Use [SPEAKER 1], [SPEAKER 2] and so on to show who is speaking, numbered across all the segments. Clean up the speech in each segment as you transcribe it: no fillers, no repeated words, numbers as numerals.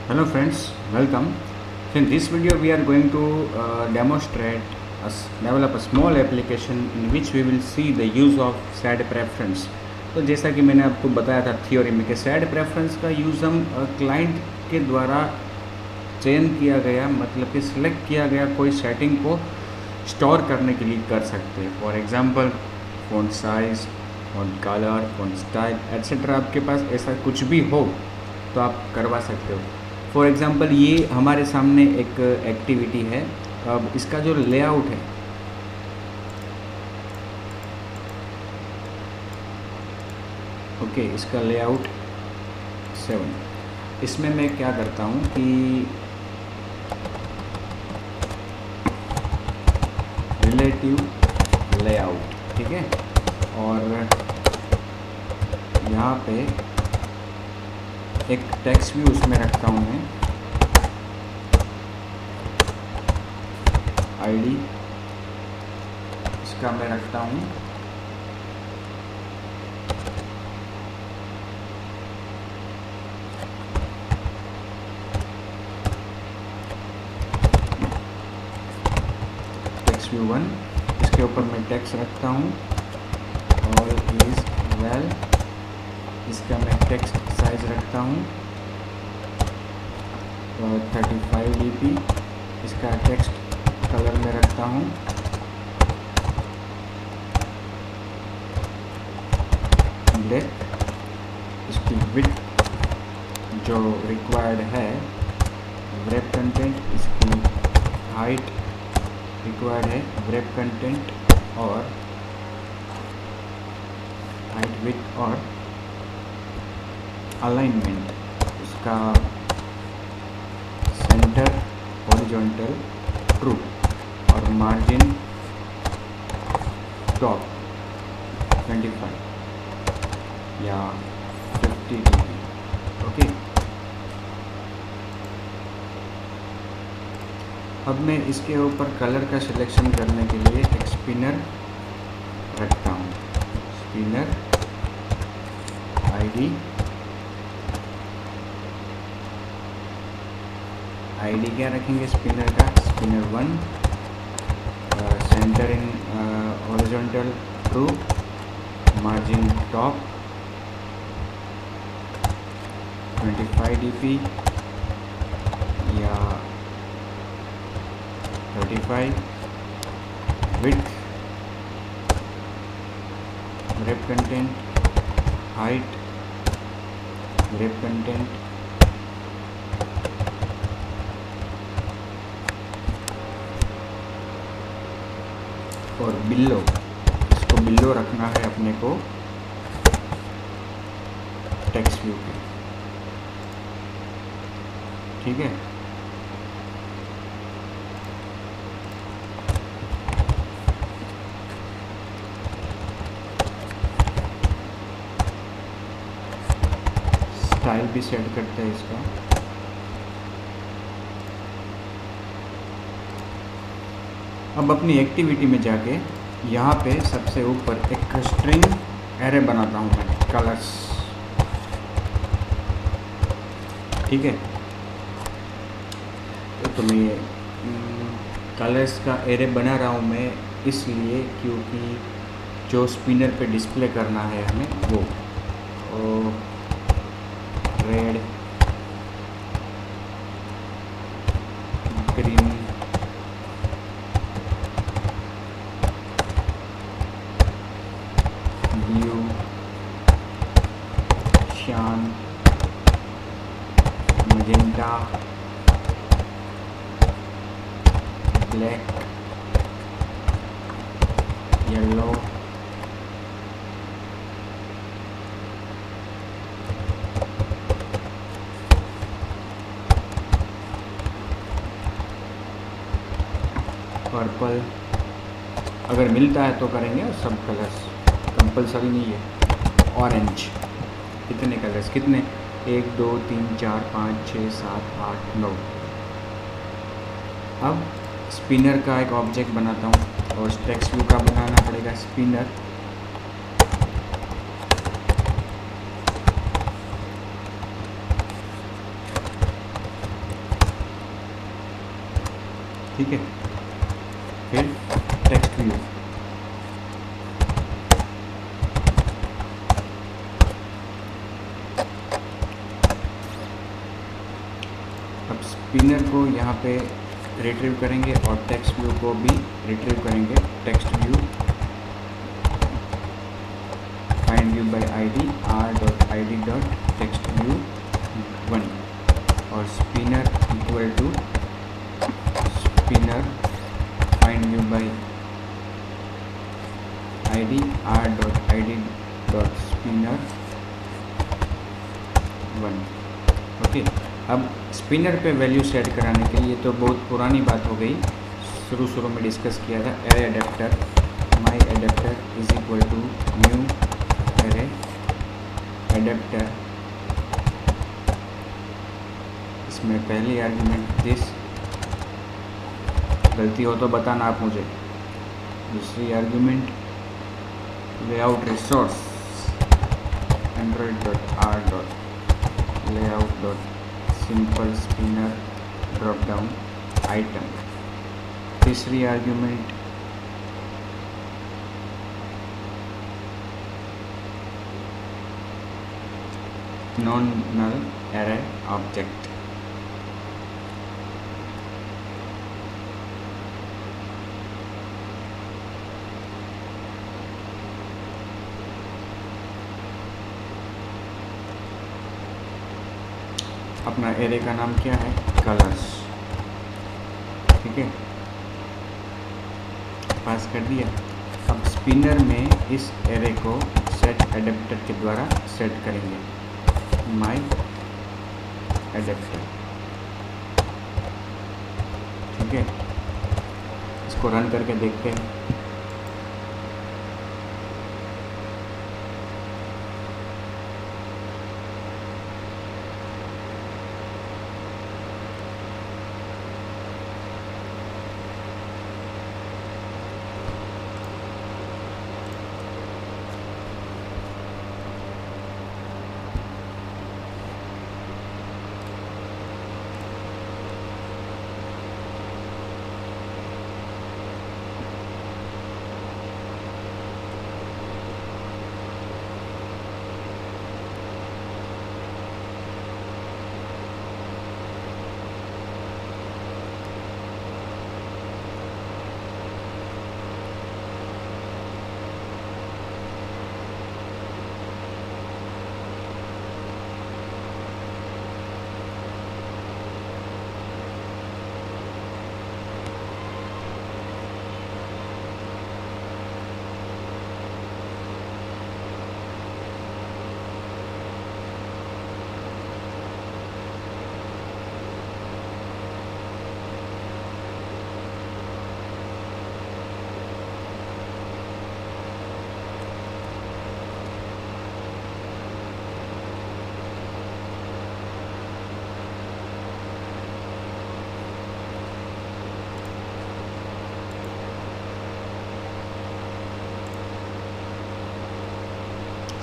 [SPEAKER 1] Hello friends, welcome. So in this video we are going to develop a small application in which we will see the use of SAD preference. तो जैसा कि मैंने आपको बताया था theory में कि SAD preference का यूज़ हम क्लाइंट के द्वारा चयन किया गया मतलब कि सिलेक्ट किया गया कोई सेटिंग को स्टोर करने के लिए कर सकते हैं। For example font size, font colour, font style etcetera आपके पास ऐसा कुछ भी हो तो आप करवा सकते हो। फॉर एग्ज़ाम्पल ये हमारे सामने एक एक्टिविटी है। अब इसका जो लेआउट है इसका लेआउट 7। इसमें मैं क्या करता हूँ कि रिलेटिव लेआउट, ठीक है, और यहाँ पे एक टेक्स्ट व्यू उसमें रखता हूँ मैं, आईडी इसका मैं रखता हूँ टेक्स्ट व्यू 1। इसके ऊपर मैं टेक्स्ट रखता हूँ ऑल इज वेल। इसका मैं टेक्स्ट साइज रखता हूँ 35 dp। इसका टेक्स्ट कलर में रखता हूँ ब्लैक। इसकी विड्थ जो रिक्वायर्ड है wrap कंटेंट, इसकी हाइट रिक्वायर्ड है wrap कंटेंट और हाइट विड्थ और अलाइनमेंट। इसका सेंटर हॉरिजॉन्टल ट्रू और मार्जिन टॉप 25 या 50 dp। ओके, अब मैं इसके ऊपर कलर का सिलेक्शन करने के लिए एक स्पिनर रखता हूँ। स्पिनर आईडी क्या रखेंगे स्पिनर का? Spinner 1, centre in horizontal true, margin top 25 dp या 35, width, wrap content, height, wrap content और बिल्लो। इसको बिल्लो रखना है अपने को टेक्स्ट व्यू पे, ठीक है। स्टाइल भी सेट करते हैं इसका। अब अपनी एक्टिविटी में जाके यहाँ पे सबसे ऊपर एक स्ट्रिंग एरे बनाता हूँ मैं, कलर्स, ठीक है। तो मैं कलर्स का एरे बना रहा हूँ मैं इसलिए क्योंकि जो स्पिनर पे डिस्प्ले करना है हमें वो रेड, ग्रीन, ब्लू, शान, मजेंटा, ब्लैक, येलो, पर्पल, अगर मिलता है तो करेंगे, और सब कलर्स कंपलसरी नहीं है। ऑरेंज, कितने कलर्स, कितने? 1 2 3 4 5 6 7 8 9। अब स्पिनर का एक ऑब्जेक्ट बनाता हूँ और टेक्स्ट व्यू का बनाना पड़ेगा। स्पिनर ठीक है। फिर टेक्स्ट व्यू, अब स्पिनर को यहाँ पे रिट्रीव करेंगे और टेक्स्ट व्यू को भी रिट्रीव करेंगे। Text view find view by ID r.id.textView 1 और spinner equal to spinner find view by ID r.id.spinner 1। Okay, अब स्पिनर पे वैल्यू सेट कराने के लिए तो बहुत पुरानी बात हो गई, शुरू में डिस्कस किया था। Array adapter, my adapter is equal to new array adapter, इसमें पहली आर्ग्यूमेंट दिस, गलती हो तो बताना आप मुझे। दूसरी argument layout resource android.r. layout.simple spinner drop down item। तीसरी argument non null array object. अपना एरे का नाम क्या है? कलर्स। ठीक है, पास कर दिया। अब स्पिनर में इस एरे को सेट एडेप्टर के द्वारा सेट करेंगे, माई एडेप्टर। ठीक है, इसको रन करके देखते हैं।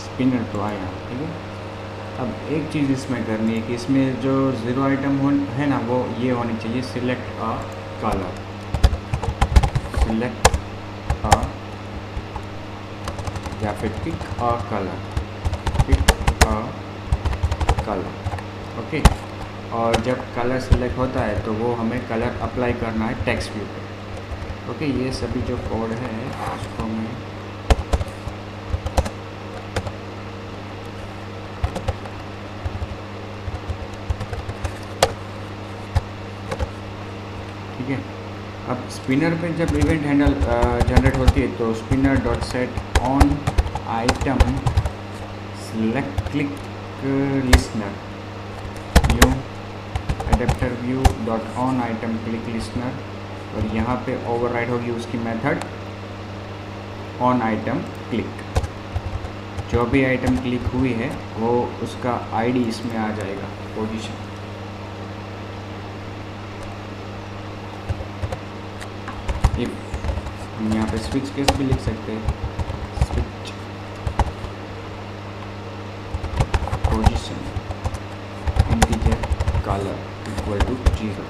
[SPEAKER 1] स्पिनर तो आया। ठीक है, अब एक चीज़ इसमें करनी है कि इसमें जो ज़ीरो आइटम है ना, वो ये होनी चाहिए select a colour, select a या फिर pick a colour, pick a colour. Okay, और जब कलर सिलेक्ट होता है तो वो हमें कलर अप्लाई करना है टेक्स्ट व्यू पे। ओके, ये सभी जो कोड है उसको मैं ठीक है। अब स्पिनर पे जब इवेंट हैंडल जनरेट होती है तो spinner dot set on item select click listener new adapter view dot on item click listener, और यहाँ पे ओवरराइड होगी उसकी मेथड ऑन आइटम क्लिक। जो भी आइटम क्लिक हुई है वो उसका आईडी इसमें आ जाएगा, पोजीशन। हम यहाँ पे स्विच केस भी लिख सकते हैं, switch position integer colour equal to 0,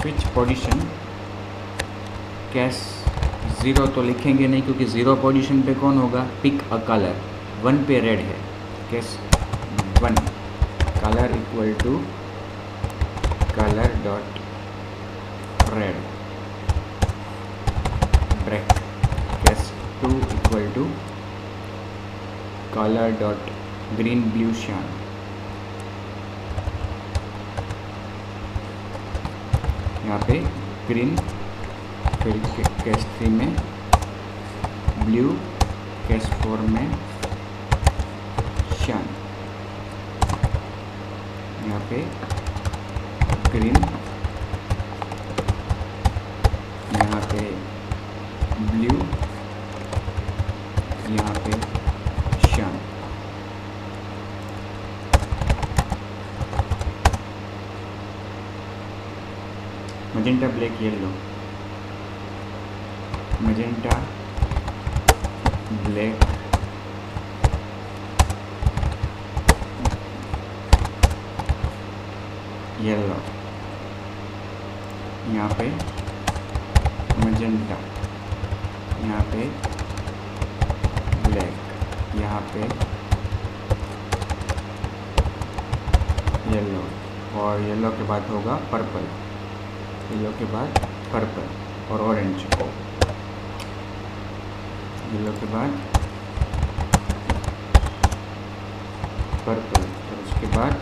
[SPEAKER 1] switch position case 0 तो लिखेंगे नहीं क्योंकि 0 पोजीशन पे कौन होगा, पिक अ कलर, 1 पे रेड है, case 1 colour equal to colour dot red break, case 2 equal to colour dot green blue cyan, यहाँ पे ग्रीन, फिर कैश 3 में ब्लू, कैश 4 में श्याम, यहाँ पे ग्रीन, यहाँ पे ब्लू, यहाँ पे Shyam. Magenta black yellow, magenta black yellow, यहाँ पे मजेंटा, यहाँ पे ब्लैक, यहाँ पे येलो, और येलो के बाद होगा पर्पल, येलो के बाद पर्पल और ऑरेंज, येलो के बाद पर्पल और उसके बाद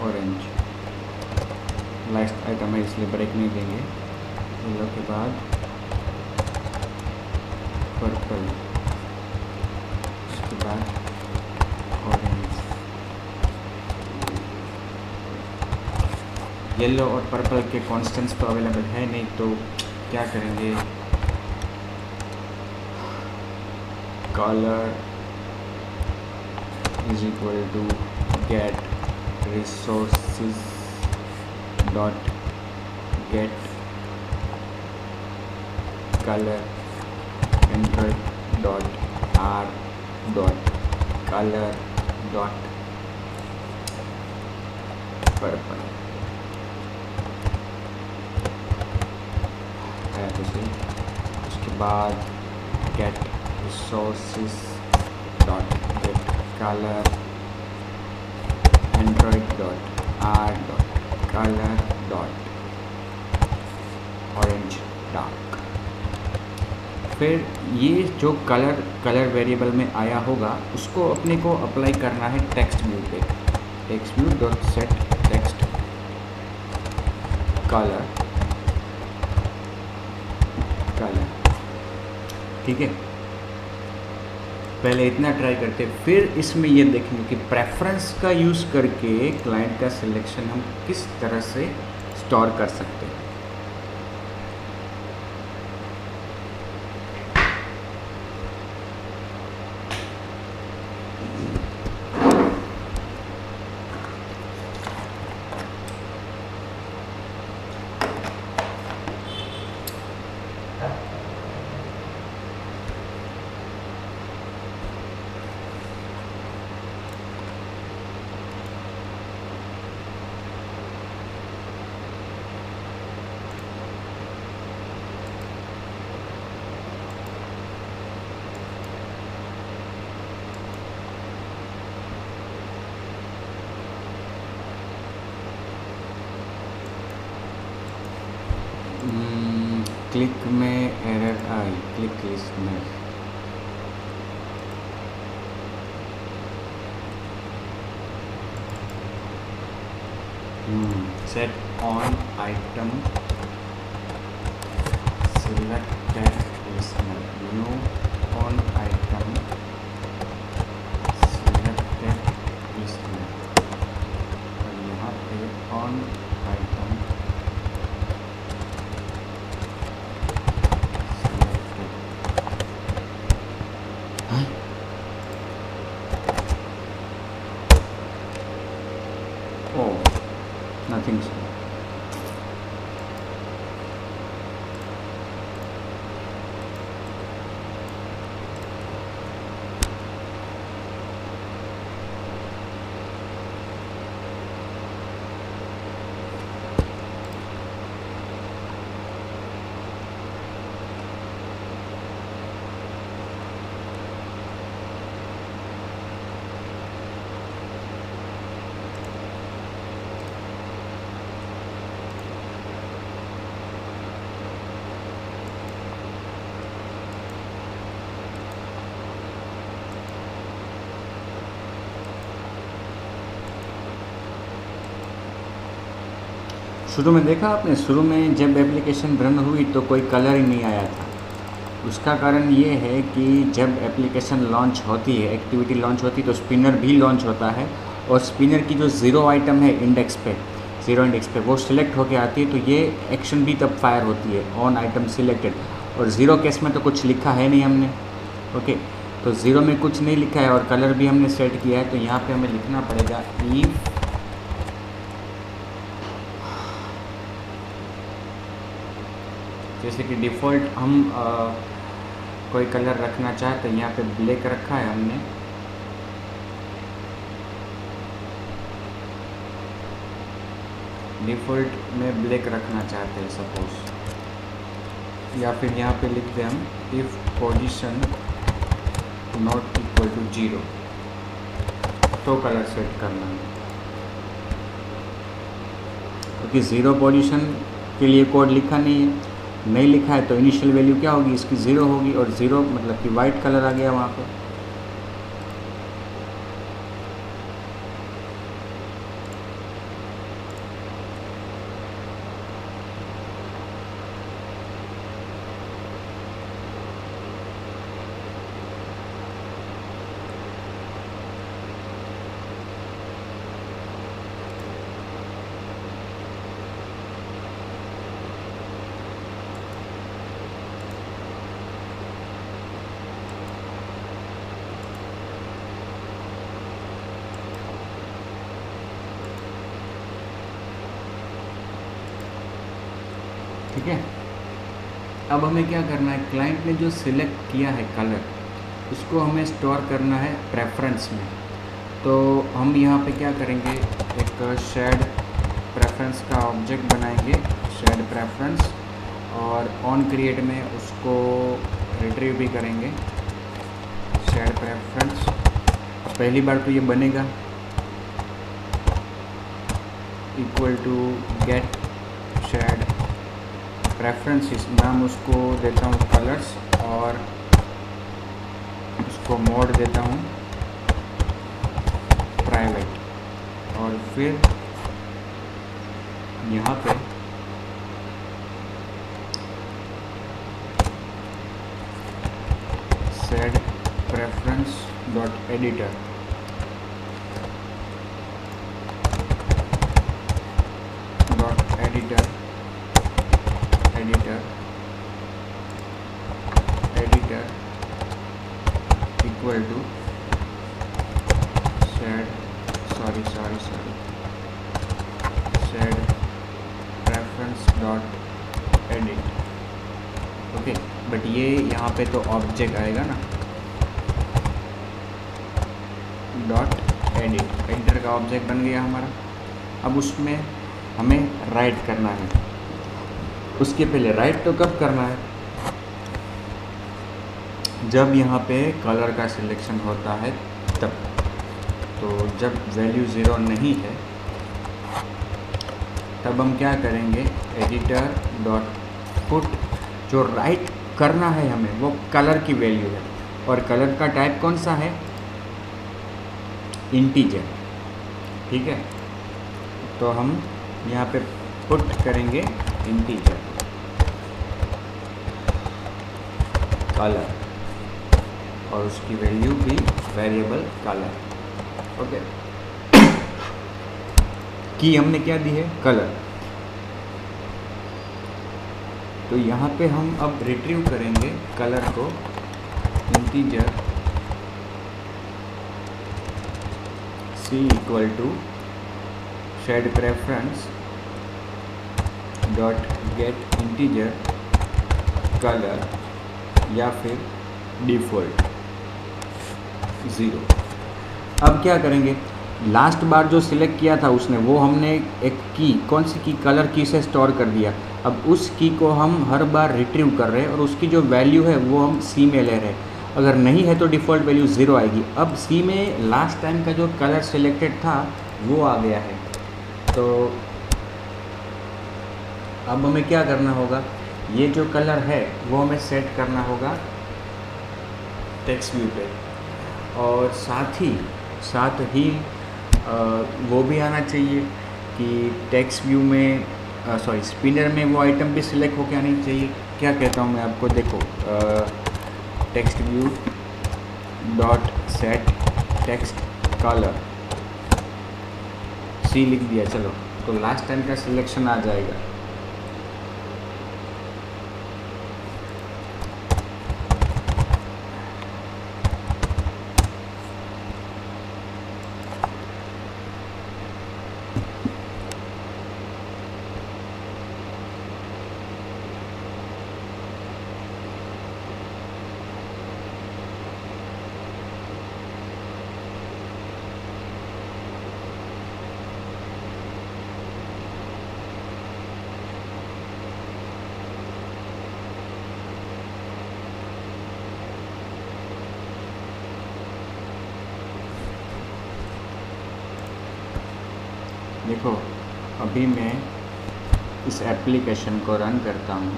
[SPEAKER 1] ऑरेंज। लास्ट आइटम है इसलिए ब्रेक नहीं देंगे। येलो के बाद पर्पल, उसके बाद ऑरेंज। येलो और पर्पल के कॉन्स्टेंट्स तो अवेलेबल है नहीं, तो क्या करेंगे, colour is equal to get resources dot get colour Android dot R dot colour dot purple. तो सही, उसके बाद get resources dot get colour Android dot R dot colour dot orange dark. फिर ये जो कलर वेरिएबल में आया होगा उसको अपने को अप्लाई करना है टेक्स्ट व्यू पे। Text view dot set text colour, ठीक है। पहले इतना ट्राई करते, फिर इसमें ये देखेंगे कि प्रेफरेंस का यूज़ करके क्लाइंट का सिलेक्शन हम किस तरह से स्टोर कर सकते हैं। क्लिक में error I, click listener, set on item selected listener, new on item selected listener, और यहाँ पे ऑन आइटम nothing so. शुरू में देखा आपने, शुरू में जब एप्लीकेशन रन हुई तो कोई कलर ही नहीं आया था। उसका कारण ये है कि जब एप्लीकेशन लॉन्च होती है, एक्टिविटी लॉन्च होती है, तो स्पिनर भी लॉन्च होता है और स्पिनर की जो ज़ीरो आइटम है इंडेक्स पे, ज़ीरो इंडेक्स पे वो सिलेक्ट होके आती है, तो ये एक्शन भी तब फायर होती है, ऑन आइटम सिलेक्टेड। और ज़ीरो केस में तो कुछ लिखा है नहीं हमने, ओके, तो ज़ीरो में कुछ नहीं लिखा है और कलर भी हमने सेट किया है, तो यहाँ पे हमें लिखना पड़ेगा इफ जैसे कि डिफ़ॉल्ट हम कोई कलर रखना चाहते हैं, यहाँ पे ब्लैक रखा है हमने, डिफ़ॉल्ट में ब्लैक रखना चाहते हैं सपोज, या फिर यहाँ पे लिख दें हम if position not equal to 0, तो कलर सेट करना है, क्योंकि ज़ीरो पोजीशन के लिए कोड लिखा नहीं लिखा है, तो इनिशियल वैल्यू क्या होगी इसकी, 0 होगी, और 0 मतलब कि वाइट कलर आ गया वहाँ पे। ठीक है, अब हमें क्या करना है, क्लाइंट ने जो सिलेक्ट किया है कलर, उसको हमें स्टोर करना है प्रेफरेंस में। तो हम यहाँ पे क्या करेंगे, एक शेड प्रेफरेंस का ऑब्जेक्ट बनाएंगे, शेड प्रेफरेंस, और ऑन क्रिएट में उसको रिट्रीव भी करेंगे, शेड प्रेफरेंस। पहली बार तो ये बनेगा equal to get shared preferences, नाम उसको देता हूँ कलर्स, और उसको मोड देता हूँ प्राइवेट, और फिर यहाँ पे shared preference dot editor, editor equal to shared preference dot edit, okay. But ये यहाँ पे तो ऑब्जेक्ट आएगा ना, डॉट एडिटर का ऑब्जेक्ट बन गया हमारा। अब उसमें हमें राइट करना है, उसके पहले राइट तो कब करना है, जब यहाँ पे कलर का सिलेक्शन होता है तब। तो जब वैल्यू 0 नहीं है तब हम क्या करेंगे, एडिटर डॉट पुट, जो राइट करना है हमें वो कलर की वैल्यू है, और कलर का टाइप कौन सा है, इंटीजर, ठीक है। तो हम यहाँ पे पुट करेंगे इंटीजर कलर, और उसकी वैल्यू भी वेरिएबल कलर, ओके। की हमने क्या दी है, कलर। तो यहाँ पे हम अब रिट्रीव करेंगे कलर को, integer C equal to shared preference dot get integer colour, या फिर डिफ़ॉल्ट 0। अब क्या करेंगे, लास्ट बार जो सिलेक्ट किया था उसने, वो हमने एक की, कौन सी की, कलर की से स्टोर कर दिया। अब उस की को हम हर बार रिट्रीव कर रहे हैं, और उसकी जो वैल्यू है वो हम सी में ले रहे हैं। अगर नहीं है तो डिफ़ॉल्ट वैल्यू 0 आएगी। अब सी में लास्ट टाइम का जो कलर सिलेक्टेड था वो आ गया है। तो अब हमें क्या करना होगा, ये जो कलर है वो हमें सेट करना होगा टेक्स्ट व्यू पे, और साथ ही वो भी आना चाहिए कि टेक्स्ट व्यू में सॉरी स्पिनर में वो आइटम भी सिलेक्ट होके आनी चाहिए। क्या कहता हूँ मैं आपको, देखो text view dot set text colour C लिख दिया, चलो तो लास्ट टाइम का सिलेक्शन आ जाएगा। देखो अभी मैं इस एप्लीकेशन को रन करता हूँ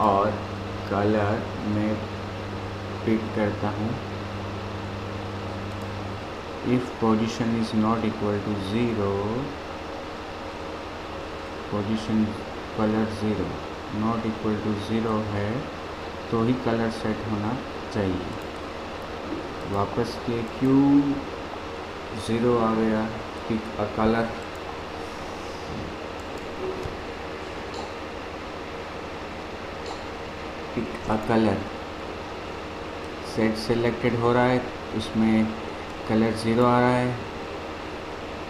[SPEAKER 1] और कलर में पिक करता हूँ। If position is not equal to zero, position colour zero not equal to zero है तो ही कलर सेट होना चाहिए। वापस के क्यों ज़ीरो आ गया, pick a colour, pick a colour, set selected हो रहा है, उसमें कलर ज़ीरो आ रहा है।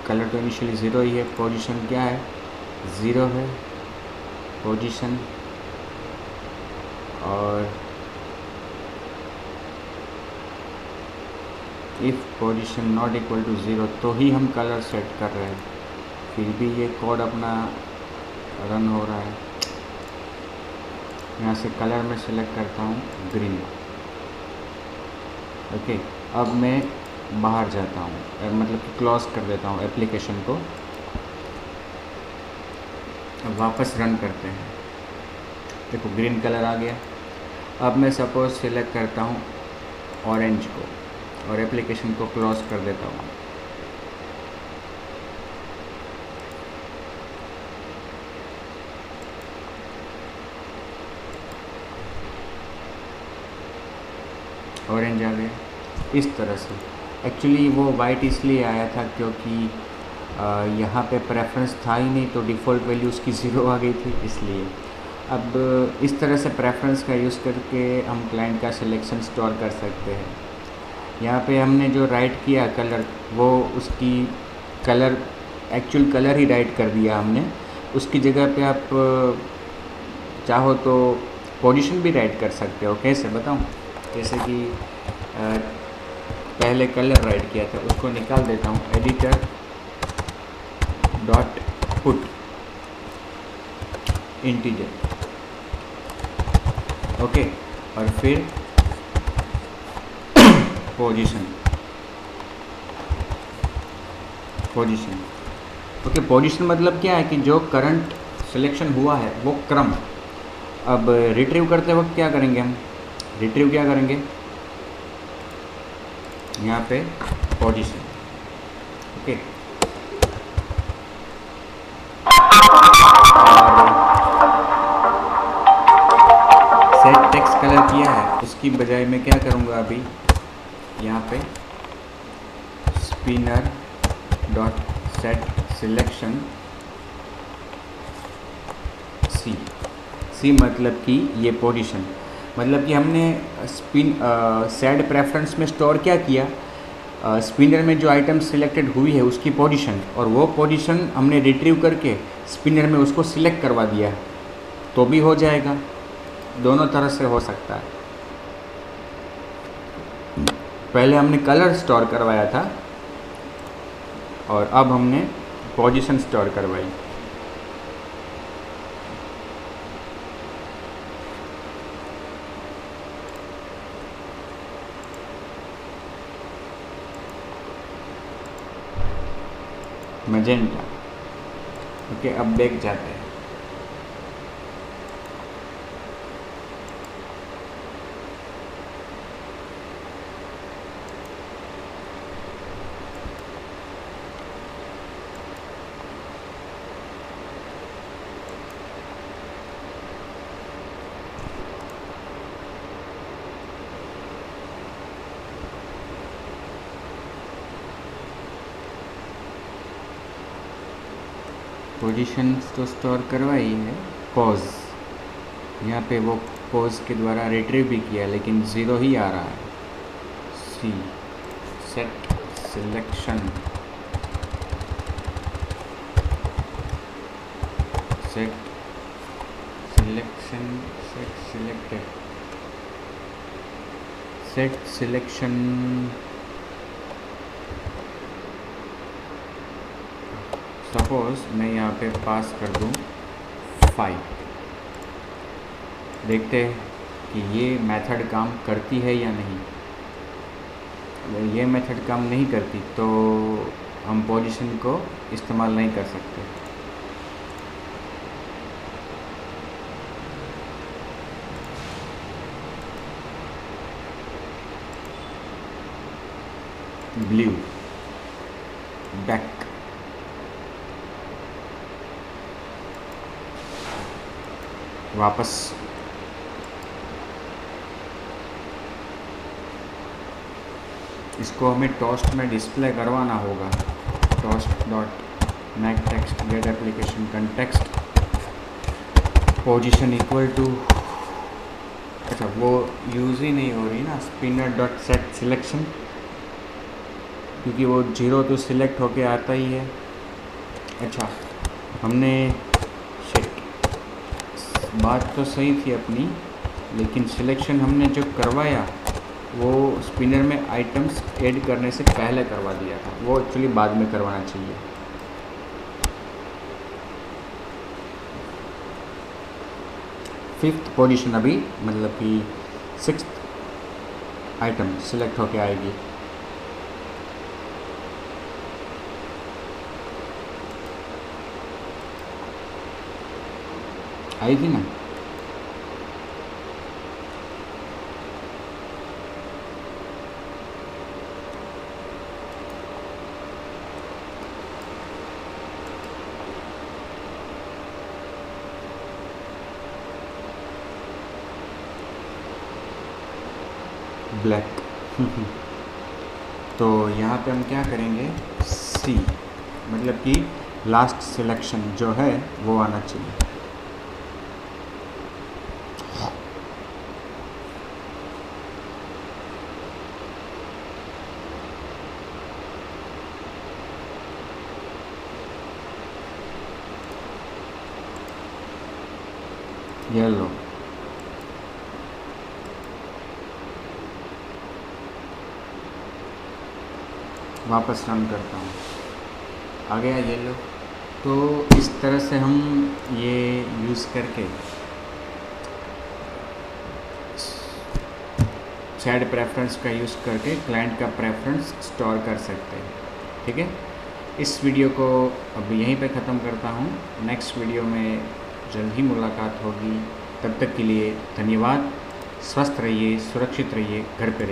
[SPEAKER 1] कलर तो इनिशियली ज़ीरो ही है, पोजीशन क्या है, ज़ीरो है पोजीशन। और if position not equal to zero तो ही हम कलर सेट कर रहे हैं, फिर भी ये कोड अपना रन हो रहा है। यहाँ से कलर में सेलेक्ट करता हूँ ग्रीन। ओके, अब मैं बाहर जाता हूँ, मतलब कि क्लोज कर देता हूँ एप्लीकेशन को। अब वापस रन करते हैं। देखो ग्रीन कलर आ गया। अब मैं सपोज सेलेक्ट करता हूँ ऑरेंज को और एप्लीकेशन को क्लोज कर देता हूँ। ऑरेंज आ गया इस तरह से। एक्चुअली वो वाइट इसलिए आया था क्योंकि यहाँ पे प्रेफरेंस था ही नहीं, तो डिफ़ॉल्ट वैल्यू उसकी ज़ीरो आ गई थी इसलिए। अब इस तरह से प्रेफरेंस का यूज़ करके हम क्लाइंट का सिलेक्शन स्टोर कर सकते हैं। यहाँ पे हमने जो राइट किया कलर, वो उसकी कलर एक्चुअल कलर ही राइट कर दिया हमने। उसकी जगह पे आप चाहो तो पोजीशन भी राइट कर सकते हो। कैसे बताऊँ? जैसे कि पहले कलर राइट किया था, उसको निकाल देता हूँ, editor dot put integer, okay, और फिर पोजीशन, पोजीशन, ओके। पोजीशन मतलब क्या है कि जो करंट सिलेक्शन हुआ है वो क्रम। अब रिट्रीव करते वक्त क्या करेंगे हम, रिट्रीव क्या करेंगे, यहाँ पे position, okay. Set text colour किया है, उसकी बजाय मैं क्या करूँगा अभी, यहाँ पे spinner dot set selection C. C मतलब कि ये पोजीशन, मतलब कि हमने सेट प्रेफरेंस में स्टोर क्या किया, स्पिनर में जो आइटम सिलेक्टेड हुई है उसकी पोजीशन, और वो पोजीशन हमने रिट्रीव करके स्पिनर में उसको सिलेक्ट करवा दिया, तो भी हो जाएगा। दोनों तरह से हो सकता है। पहले हमने कलर स्टोर करवाया था और अब हमने पोजीशन स्टोर करवाई। Magenta, okay. अब बैक जाते हैं। पोजीशन तो स्टोर करवाई है, पॉज यहाँ पे वो पॉज के द्वारा रिट्रीव भी किया लेकिन ज़ीरो ही आ रहा है। C set selection set selected set selection suppose मैं यहाँ पे पास कर दूँ 5। देखते हैं कि ये मेथड काम करती है या नहीं। अगर ये मेथड काम नहीं करती तो हम पोजीशन को इस्तेमाल नहीं कर सकते। ब्लू बैक वापस इसको हमें टोस्ट में डिस्प्ले करवाना होगा। Toast dot make text get application context position equal to, अच्छा वो यूज़ ही नहीं हो रही ना, स्पिनर डॉट सेट सिलेक्शन, क्योंकि वो 0 तो सिलेक्ट होके आता ही है। अच्छा हमने बात तो सही थी अपनी, लेकिन सिलेक्शन हमने जो करवाया वो स्पिनर में आइटम्स ऐड करने से पहले करवा दिया था, वो एक्चुअली बाद में करवाना चाहिए। फिफ्थ पोजीशन अभी मतलब कि 6th आइटम सिलेक्ट होके आएगी। आई थी ना। ब्लैक तो यहाँ पे हम क्या करेंगे, सी मतलब कि लास्ट सिलेक्शन जो है वो आना चाहिए। येलो वापस रन करता हूँ, आ गया येलो। तो इस तरह से हम ये यूज़ करके सैड प्रेफरेंस का यूज़ करके क्लाइंट का प्रेफरेंस स्टोर कर सकते हैं। ठीक है, इस वीडियो को अब यहीं पे ख़त्म करता हूँ। नेक्स्ट वीडियो में जल्द ही मुलाकात होगी। तब तक के लिए धन्यवाद। स्वस्थ रहिए, सुरक्षित रहिए, घर पे रहिए।